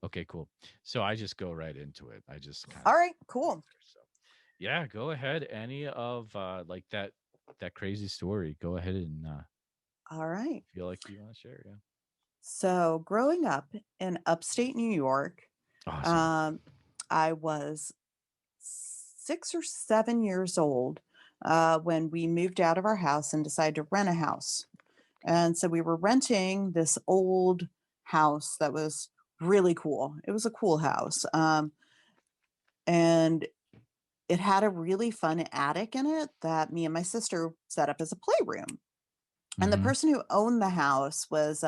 Okay, cool. So I just go right into it. I just kind All of right, cool. so yeah, go ahead. Any of like that crazy story. Go ahead and All right. feel like you want to share. Yeah. So, growing up in upstate New York, Awesome. um, I was 6 or 7 years old when we moved out of our house and decided to rent a house. And so we were renting this old house that was really cool. It was a cool house. And it had a really fun attic in it that me and my sister set up as a playroom. And the Mm-hmm. person who owned the house was,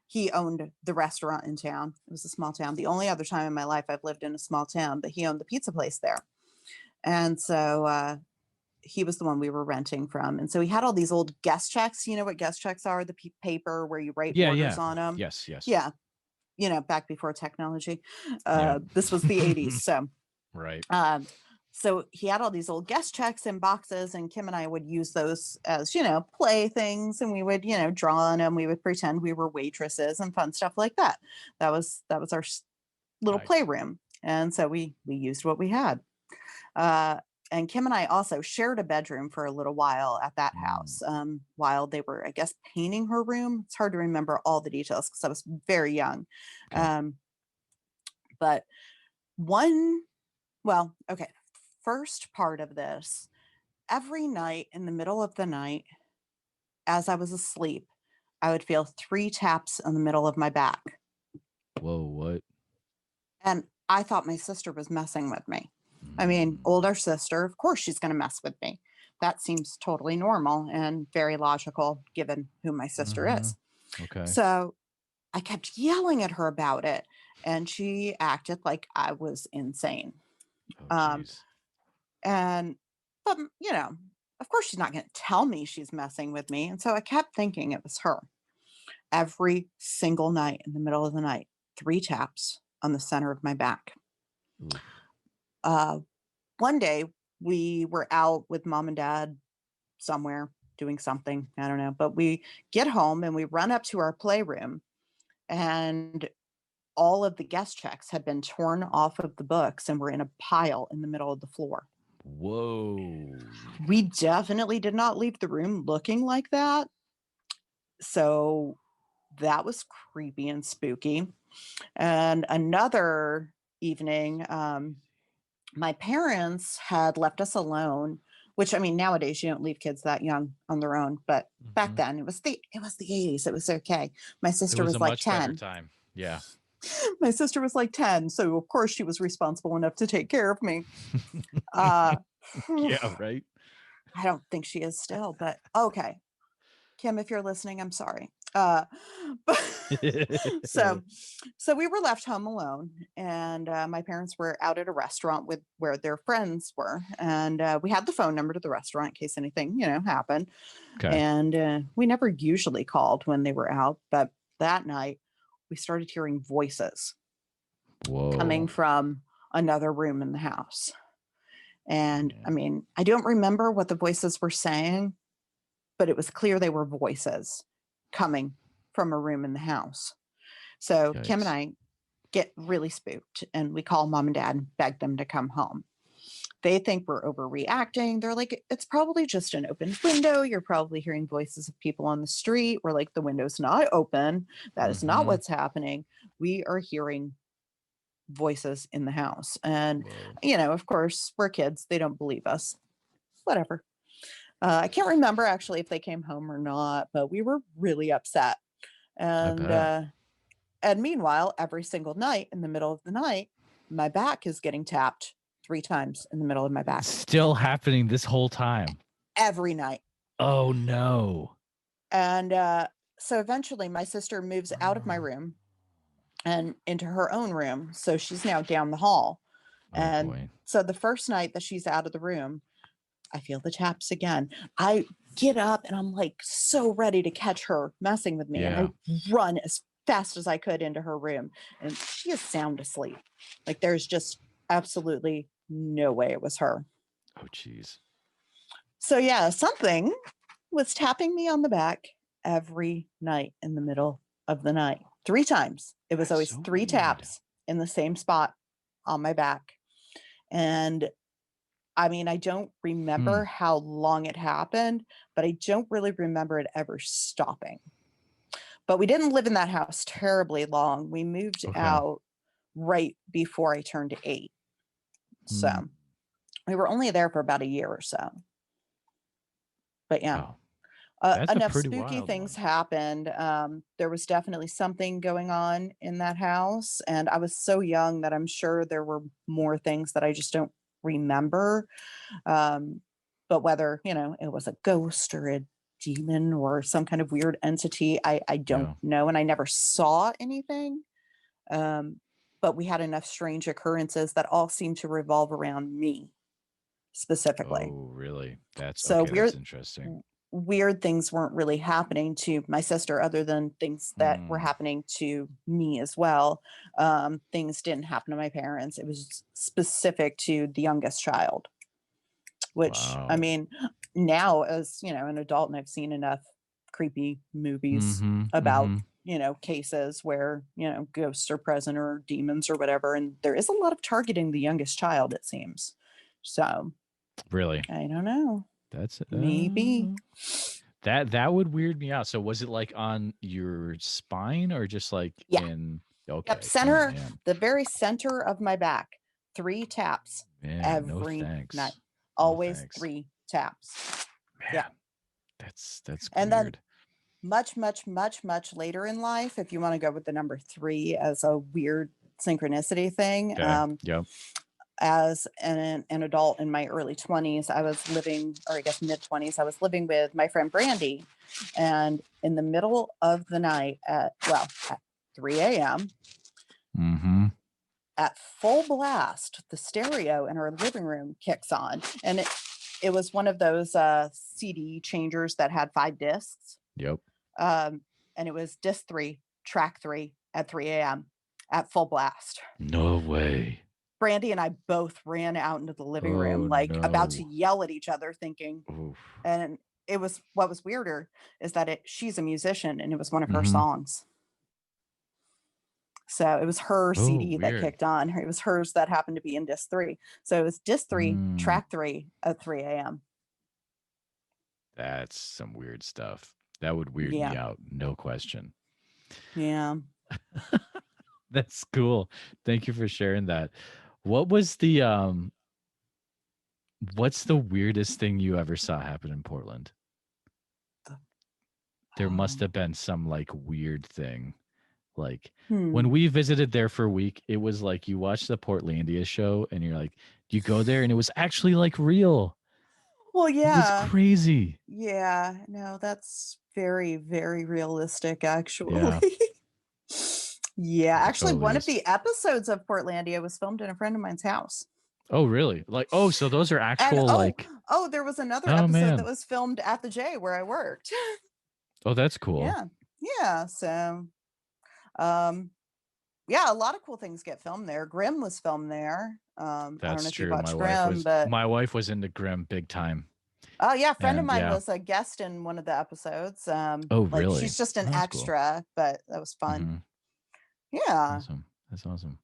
he owned the restaurant in town. It was a small town. The only other time in my life I've lived in a small town, but he owned the pizza place there. And so he was the one we were renting from. And so he had all these old guest checks. You know what guest checks are? The paper where you write Yeah, orders yeah. on them. Yes, yes. Yeah. Back before technology. Yeah. This was the 80s. So Right. um, so he had all these old guest checks in boxes, and Kim and I would use those as, play things, and we would, draw on them. We would pretend we were waitresses and fun stuff like that. That was our little Nice. playroom, and so we used what we had. Uh, and Kim and I also shared a bedroom for a little while at that Mm, house while they were, I guess, painting her room. It's hard to remember all the details because I was very young. okay. Um, but one Well, okay. First part of this, every night in the middle of the night, as I was asleep, I would feel 3 taps on the middle of my back. Whoa, what? And I thought my sister was messing with me. I mean, Mm, older sister, of course she's going to mess with me. That seems totally normal and very logical given who my sister mm-hmm. is. Okay. So I kept yelling at her about it, and she acted like I was insane. Oh, Um, geez. And, but, of course, she's not going to tell me she's messing with me. And so I kept thinking it was her every single night in the middle of the night, 3 taps on the center of my back. Oof. Uh, One day we were out with mom and dad somewhere doing something. I don't know. But we get home and we run up to our playroom, and all of the guest checks had been torn off of the books and were in a pile in the middle of the floor. Whoa. We definitely did not leave the room looking like that. So that was creepy and spooky. And another evening, my parents had left us alone, which, I mean, nowadays you don't leave kids that young on their own, but back Hmm. then it was the 80s. It was okay. My It sister was a was like much better 10. time. Yeah. My sister was like 10, so of course she was responsible enough to take care of me. Uh Yeah, right. I don't think she is still, but okay. Kim, if you're listening, I'm sorry. But so, so we were left home alone, and my parents were out at a restaurant with where their friends were, and we had the phone number to the restaurant in case anything, happened. Okay. And we never usually called when they were out, but that night we started hearing voices coming Whoa. from another room in the house. And I Man. mean, I don't remember what the voices were saying, but it was clear they were voices coming from a room in the house. So Kim and Yikes. I get really spooked, and we call mom and dad and beg them to come home. They think we're overreacting. They're like, it's probably just an open window. You're probably hearing voices of people on the street. We're like, the window's not open. That is not Mm-hmm. what's happening. We are hearing voices in the house. And, Whoa. of course, we're kids. They don't believe us. Whatever. I can't remember actually if they came home or not, but we were really upset. I And bet. uh, and meanwhile, every single night in the middle of the night, my back is getting tapped 3 times in the middle of my back Still happening this whole time. every night. Oh no. And so eventually, my sister moves out of my room and into her own room. So she's now down the hall. Oh And boy. so the first night that she's out of the room, I feel the taps again. I get up and I'm like so ready to catch her messing with me. And I Yeah. run as fast as I could into her room. And she is sound asleep. Like there's just absolutely no way it was her. Oh jeez. So, yeah, something was tapping me on the back every night in the middle of the night. 3 times. It was That's always so 3 weird. taps in the same spot on my back. And I mean, I don't Hmm. remember how long it happened, but I don't really remember it ever stopping. But we didn't live in that house terribly long. We moved Okay. out right before I turned 8. Hmm. So we were only there for about a year or so. But yeah, Wow. That's a enough pretty spooky wild things one. happened. There was definitely something going on in that house. And I was so young that I'm sure there were more things that I just don't remember. Um, but whether, it was a ghost or a demon or some kind of weird entity, I don't Yeah. know. And I never saw anything. Um, but we had enough strange occurrences that all seemed to revolve around me specifically. Oh, really? That's So okay. That's interesting. weird things weren't really happening to my sister other than things that were Hmm. happening to me as well. Things didn't happen to my parents. It was specific to the youngest child, which I Wow. mean, now as an adult and I've seen enough creepy movies Mm-hmm. about Mm-hmm. cases where ghosts are present or demons or whatever, and there is a lot of targeting the youngest child, it seems. So Really? I don't know, That's maybe. that would weird me out. So was it like on your spine or just like Yeah. in Yep, okay. Oh center, man. the very center of my back. 3 taps Man, no every night. thanks. No Always thanks. 3 taps. Yeah. Man, that's And then weird. much, much, much, much later in life, if you want to go with the number 3 as a weird synchronicity thing, Okay. Yep. as an adult in my early 20s, I was living, or I guess mid 20s, I was living with my friend Brandy. And in the middle of the night at 3 a.m., Mm-hmm. at full blast, the stereo in our living room kicks on. And it was one of those CD changers that had 5 discs. Yep. Um, and it was disc 3, track 3 at 3 a.m. at full blast. No way. Brandy and I both ran out into the living room, Oh like about to no. yell at each other, thinking, Oof. and it was what was weirder is that she's a musician and it was one of her Mm-hmm. songs. So it was her Oh, CD that weird. kicked on. It was hers that happened to be in disc 3. So it was disc 3, Mm, track 3 at 3 a.m. that's some weird stuff. That would weird me Yeah. out, no question. Yeah. That's cool. Thank you for sharing that. What was the what's the weirdest thing you ever saw happen in Portland? There must Oh. have been some like weird thing. Like when Hmm. we visited there for a week, it was like you watch the Portlandia show and you're like, you go there and it was actually like real. Well, It was yeah. crazy. Yeah. No, that's very, very realistic, actually. Yeah, Yeah. it Actually, totally one of is. the episodes of Portlandia was filmed in a friend of mine's house. Oh, really? Like, oh, so those are And actual like, there was another oh episode that man. was filmed at the J where I worked. Oh, that's cool. Yeah. Yeah. So, um, yeah, a lot of cool things get filmed there. Grimm was filmed there. I don't know That's if you true. watched Grimm, but My wife was into Grimm big time. oh yeah, a friend of And mine yeah. was a guest in one of the episodes. Oh, Like really? she's just an Oh, that's cool. extra, but that was fun. Hmm. Yeah. Awesome. That's awesome.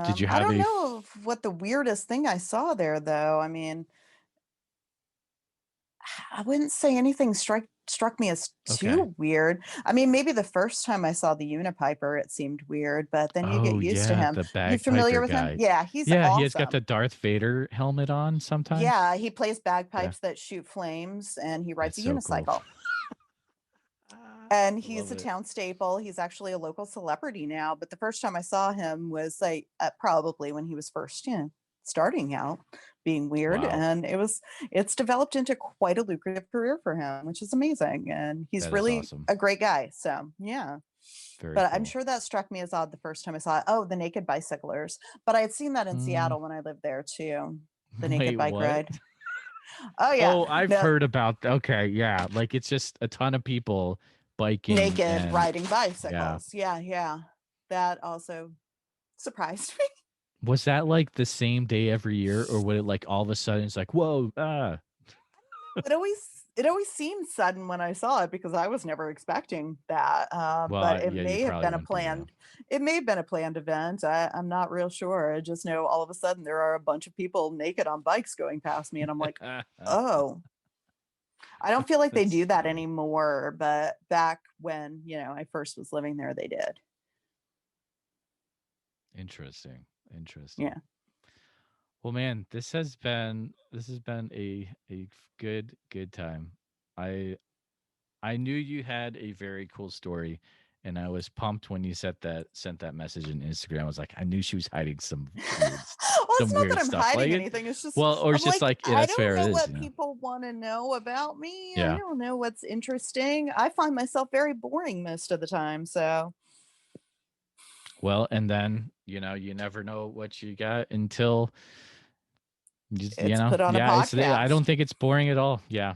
Did you I have don't a know what the weirdest thing I saw there though. I mean, I wouldn't say anything struck me as okay. too weird. I mean, maybe the first time I saw the Unipiper, it seemed weird, but then you get Oh used to yeah, him. the You familiar bagpiper with him? guy. Yeah, he's Yeah, he has got the awesome. Darth Vader helmet on sometimes. Yeah, he plays Yeah, bagpipes that shoot flames and he rides that's a so cool. unicycle. And I he's love a it. town staple. He's actually a local celebrity now, but the first time I saw him was like probably when he was first, starting out being weird, Wow, and it's developed into quite a lucrative career for him, which is amazing, and he's that is really awesome. a great guy. So, yeah. Very But I'm cool. sure that struck me as odd the first time I saw it. Oh, the naked bicyclers. But I had seen that in Mm, Seattle when I lived there too. The naked wait, bike what? ride. Oh yeah. Oh, I've No, heard about. Okay, yeah, like it's just a ton of people biking naked and riding yeah. bicycles. Yeah, yeah. That also surprised me. Was that like the same day every year, or would it like all of a sudden it's like, whoa, ah, It always it always seemed sudden when I saw it because I was never expecting that. But Well, it yeah, you may have probably been a wouldn't be, yeah. planned. It may have been a planned event. I'm not real sure. I just know all of a sudden there are a bunch of people naked on bikes going past me, and I'm like, oh. I don't feel like they That's do that funny. anymore, but back when I first was living there, they did. Interesting. Interesting. Yeah. Well, man, this has been a good time. I I knew you had a very cool story, and I was pumped when you sent that message in Instagram. I was like, I knew she was hiding Well, it's some not that weird I'm stuff. Like hiding it, anything. It's just well, or I'm it's just like, like yeah, I that's don't fair. It know is, what you know. people want to know about me. I Yeah. don't know what's interesting. I find myself very boring most of the time. So Well, and then you never know what you got until it's put on a yeah. It's I podcast. don't think it's boring at all. Yeah,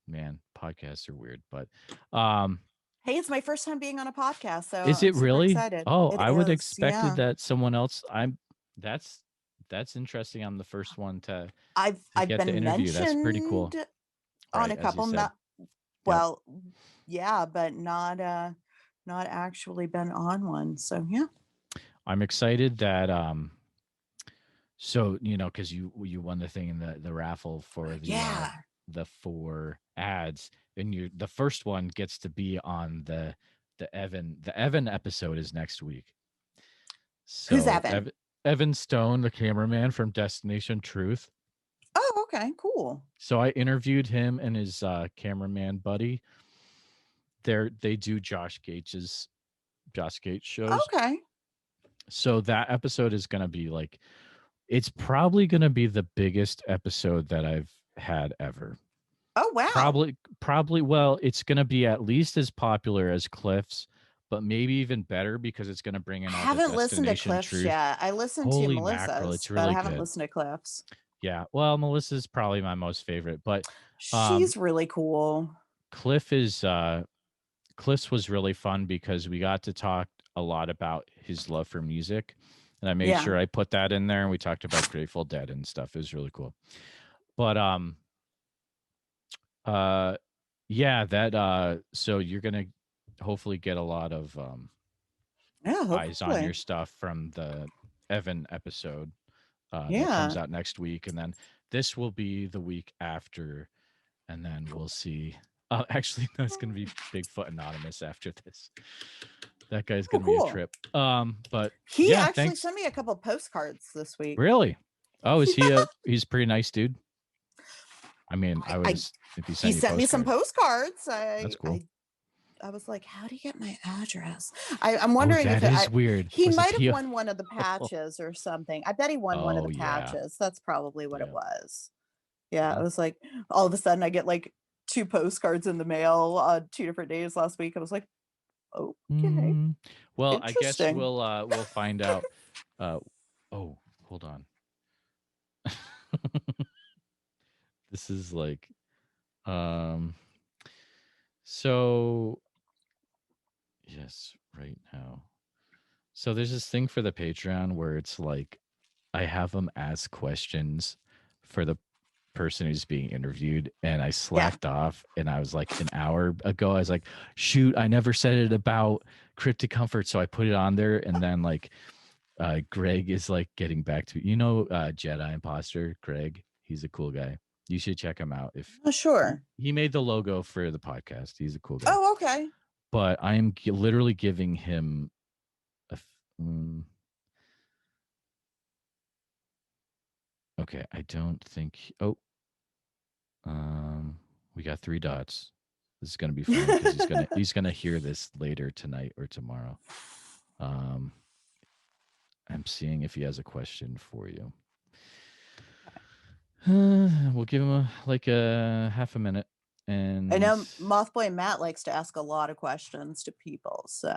man, podcasts are weird, but Hey, it's my first time being on a podcast, so is I'm it super really? excited. Oh, It I would is. expected Yeah. that someone else. That's that's interesting. I'm the first one to I've get the been interview. That's pretty mentioned cool. on Right, a as you couple, said. not Yep. well, yeah, but not actually been on one. So yeah. I'm excited that so because you won the thing in the raffle for Yeah. the 4 ads, and you the first one gets to be on the Evan episode is next week. Who's So Evan? Evan Stone, the cameraman from Destination Truth. Oh, okay, cool. So I interviewed him and his cameraman buddy. They do Josh Gates shows. Okay. So that episode is gonna be like it's probably gonna be the biggest episode that I've had ever. Oh, wow. Probably well, it's gonna be at least as popular as Cliff's, but maybe even better because it's gonna bring I in all the haven't listened to Destination Cliff's Truth. yet. I listened to Holy mackerel, Melissa's, it's but I really haven't good. listened to Cliff's. Yeah, well, Melissa's probably my most favorite, but um She's really cool. Cliff is Cliff's was really fun because we got to talk a lot about his love for music. And I made Yeah. sure I put that in there and we talked about Grateful Dead and stuff. It was really cool. But uh yeah, that so you're gonna hopefully get a lot of Yeah, eyes on hopefully. your stuff from the Evan episode that comes Yeah. out next week, and then this will be the week after, and then we'll see. Actually, no, it's gonna be Bigfoot Anonymous after this. That guy's Oh, gonna be a cool. trip. But He yeah, actually thanks. sent me a couple postcards this week. Really? Oh, is he Yeah. he's a pretty nice dude? I mean, I if he he sent you sent me some postcards, postcards. that's I cool. I I was like, how do you get my address? I'm Oh, wondering if that is weird. he Was it might have Tia? won one of the patches or something. I bet he won one of Oh the yeah, patches. That's probably what it yeah, was. Yeah, it yeah. was like all of a sudden I get like two postcards in the mail on 2 different days last week. I was like, okay, Mm, well, I guess interesting. we'll find out. Uh, oh, hold on. This is like um. So yes, right now. So there's this thing for the Patreon where it's like I have them ask questions for the person who's being interviewed, and I Yeah. slacked off, and I was like an hour ago I was like, shoot, I never said it about cryptic comfort, so I put it on there, and then like Greg is like getting back to Jedi Imposter Greg. He's a cool guy. You should check him out. If Oh, sure. he made the logo for the podcast, he's a cool guy. Oh, okay. But I am literally giving him a. Okay, I don't think. Oh, we got 3 dots. This is gonna be funny because he's gonna hear this later tonight or tomorrow. Um, I'm seeing if he has a question for you. We'll give him a half a minute, I and know Mothboy Matt likes to ask a lot of questions to people, so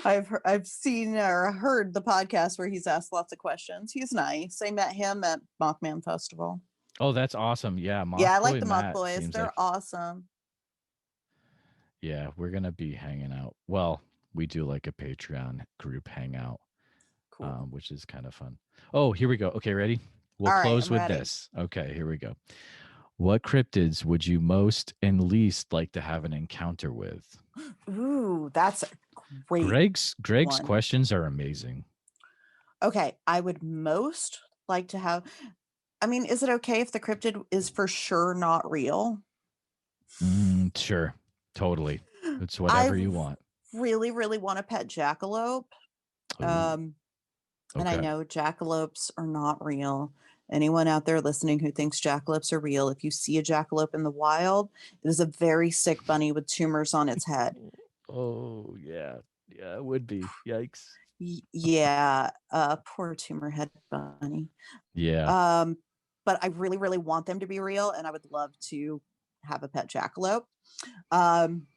I've seen or heard the podcast where he's asked lots of questions. He's nice. I met him at Mothman Festival. oh, that's awesome. Yeah, Yeah, I like Mothboy the Moth Matt Boys. seems They're like awesome. yeah, we're gonna be hanging out. Well, we do like a Patreon group hangout, Cool. which is kind of fun. Oh, here we go. Okay, ready? We'll All right, close I'm with ready. this. Okay, here we go. What cryptids would you most and least like to have an encounter with? Ooh, that's a great Greg's one. questions are amazing. Okay, I would most like to have. I mean, is it okay if the cryptid is for sure not real? Sure, totally. It's I whatever you want. really, really want a pet jackalope. Ooh, Um, and I okay. know jackalopes are not real. Anyone out there listening who thinks jackalopes are real, if you see a jackalope in the wild, it is a very sick bunny with tumors on its head. Oh yeah, yeah, it would be. Yikes. Yeah, poor tumor head bunny. Yeah. Um, but I really, really want them to be real, and I would love to have a pet jackalope. Um,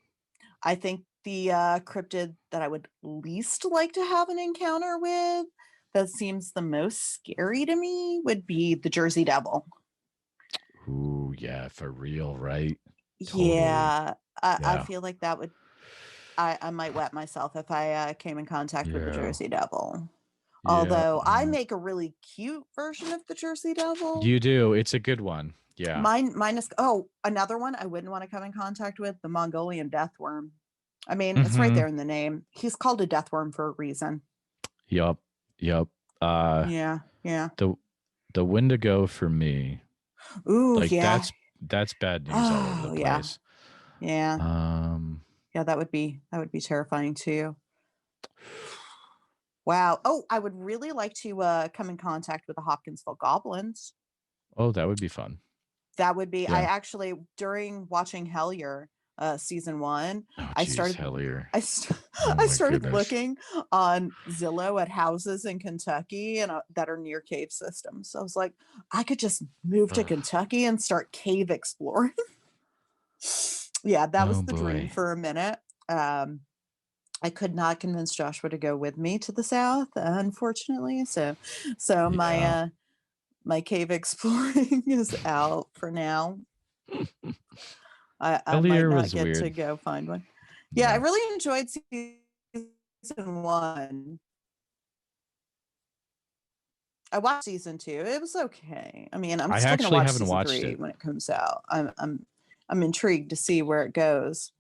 I think the cryptid that I would least like to have an encounter with, that seems the most scary to me, would be the Jersey Devil. Ooh, yeah, for real, right? Totally. Yeah, I Yeah. feel like that would. I might wet myself if I came in contact with the Yeah. Jersey Devil. Yeah. Although I make a really cute version of the Jersey Devil. You do. It's a good one. Yeah. Mine is another one I wouldn't want to come in contact with, the Mongolian death worm. I mean, it's right Mm-hmm. there in the name. He's called a death worm for a reason. Yup. Yup. Uh Yeah, yeah. the the Wendigo for me, Ooh, like yeah. that's bad news all over the Oh, yeah. place. Yeah. Um Yeah, that would be terrifying too. Wow. Oh, I would really like to come in contact with the Hopkinsville goblins. oh, that would be fun. That would be I Yeah. actually during watching Hellier season 1, Oh I geez, started Hellier. I st- Oh I my started goodness. looking on Zillow at houses in Kentucky and that are near cave systems. So I was like, I could just move to Ugh. Kentucky and start cave exploring. Yeah, that was Oh the dream boy. for a minute. Um, I could not convince Joshua to go with me to the south, unfortunately. So my Yeah. my cave exploring is out for now. I might Hellier not was get to weird. go find one. Yeah, I Yeah. really enjoyed season 1. I watched season 2. It was okay. I mean, I'm I still gonna actually watch haven't season watched 3 it. when it comes out. I'm intrigued to see where it goes.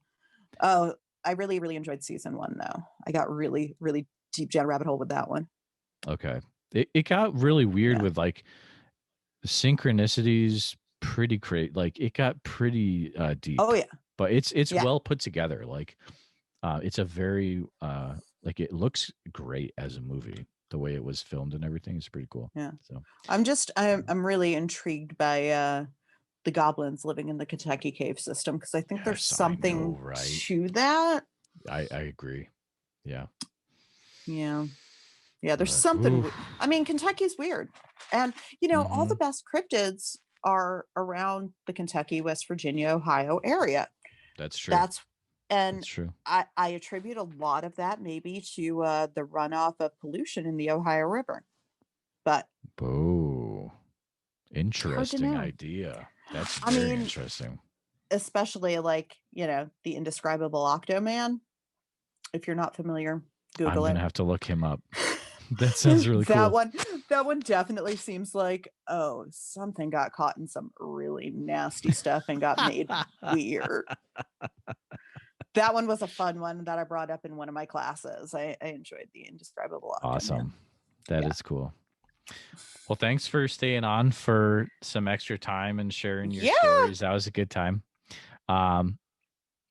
Oh, I really, really enjoyed season 1 though. I got really, really deep down rabbit hole with that one. Okay. It got really weird Yeah. with like synchronicities pretty great. Like it got pretty Oh deep, yeah. but it's Yeah. well put together. Like it's a very like it looks great as a movie. The way it was filmed and everything is pretty cool. Yeah. So I'm really intrigued by the goblins living in the Kentucky cave system because I think there's yes, I know, something right? to that. I agree. Yeah. Yeah. Yeah, there's But something. ooh, I mean, Kentucky's weird, and all the mm-hmm. best cryptids are around the Kentucky, West Virginia, Ohio area. That's true. That's and That's true. I attribute a lot of that maybe to the runoff of pollution in the Ohio River, but Oh, it's hard to interesting know. idea. That's I very mean, interesting. especially like the indescribable Octoman. If you're not familiar, I'm Google gonna it. have to look him up. That sounds really that cool. one that one definitely seems like, oh, something got caught in some really nasty stuff and got made weird. That one was a fun one that I brought up in one of my classes. I enjoyed the indescribable Awesome. Octoman. That Yeah. is cool. Well, thanks for staying on for some extra time and sharing your Yeah. stories. That was a good time. Um,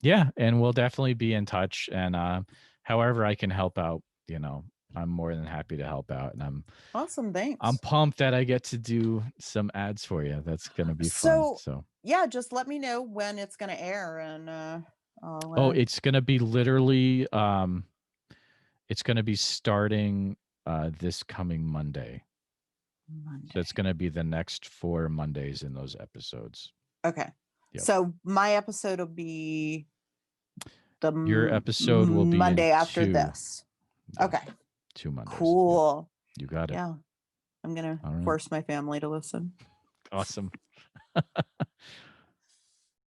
yeah, and we'll definitely be in touch. And however I can help out, I'm more than happy to help out. And Awesome. I'm Thanks. pumped that I get to do some ads for you. That's gonna be fun. So, So, yeah, just let me know when it's going to air and I'll oh, it's gonna be literally, it's gonna be starting this coming Monday. So it's Monday. gonna be the next 4 Mondays in those episodes. Okay. Yep. So my episode will be the Your episode will be in Monday after two. this. Yes, Okay. 2 Mondays. Yep. Cool. You got it. Yeah. I'm going to All right. force my family to listen. Awesome.